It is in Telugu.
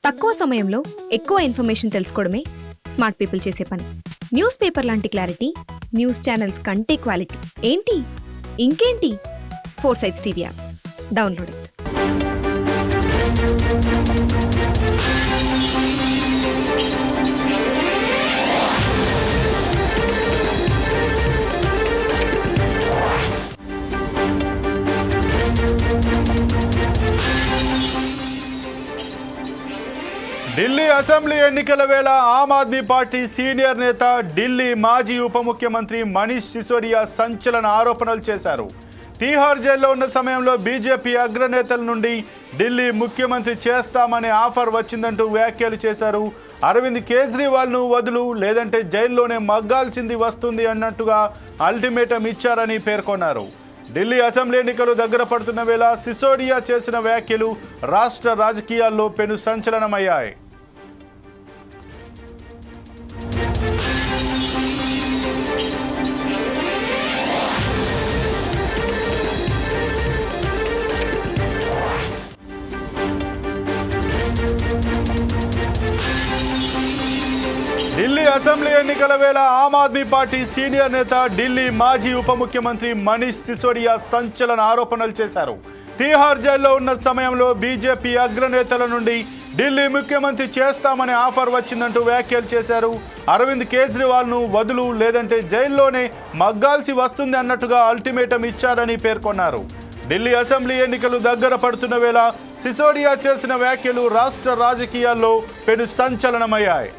తక్కువ సమయంలో ఎక్కువ ఇన్ఫర్మేషన్ తెలుసుకోవడమే స్మార్ట్ పీపుల్ చేసే పని. న్యూస్ పేపర్ లాంటి క్లారిటీ, న్యూస్ ఛానల్స్ కంటే క్వాలిటీ. ఏంటి ఇంకేంటి? 4 Sides TV app download it. Delhi assembly ఎన్నికల వేళ ఆమ్ ఆద్మీ పార్టీ సీనియర్ నేత, ఢిల్లీ మాజీ ఉప ముఖ్యమంత్రి మనీష్ సిసోడియా సంచలన ఆరోపణలు చేశారు. తీహార్ జైల్లో ఉన్న సమయంలో బీజేపీ అగ్రనేతల నుండి ఢిల్లీ ముఖ్యమంత్రి చేస్తామనే ఆఫర్ వచ్చిందంటూ వ్యాఖ్యలు చేశారు. అరవింద్ కేజ్రీవాల్ను వదులు, లేదంటే జైల్లోనే మగ్గాల్సింది వస్తుంది అన్నట్టుగా అల్టిమేటం ఇచ్చారని పేర్కొన్నారు. ఢిల్లీ అసెంబ్లీ ఎన్నికలు దగ్గర పడుతున్న వేళ సిసోడియా చేసిన వ్యాఖ్యలు రాష్ట్ర రాజకీయాల్లో పెను సంచలనమయ్యాయి. ఢిల్లీ అసెంబ్లీ ఎన్నికల వేళ ఆమ్ ఆద్మీ పార్టీ సీనియర్ నేత, ఢిల్లీ మాజీ ఉప ముఖ్యమంత్రి మనీష్ సిసోడియా సంచలన ఆరోపణలు చేశారు. తీహార్ జైల్లో ఉన్న సమయంలో బీజేపీ అగ్రనేతల నుండి ఢిల్లీ ముఖ్యమంత్రి చేస్తామనే ఆఫర్ వచ్చిందంటూ వ్యాఖ్యలు చేశారు. అరవింద్ కేజ్రీవాల్ను వదులు, లేదంటే జైల్లోనే మగ్గాల్సి వస్తుంది అన్నట్టుగా అల్టిమేటం ఇచ్చారని పేర్కొన్నారు. ఢిల్లీ అసెంబ్లీ ఎన్నికలు దగ్గర పడుతున్న వేళ సిసోడియా చేసిన వ్యాఖ్యలు రాష్ట్ర రాజకీయాల్లో పెను సంచలనమయ్యాయి.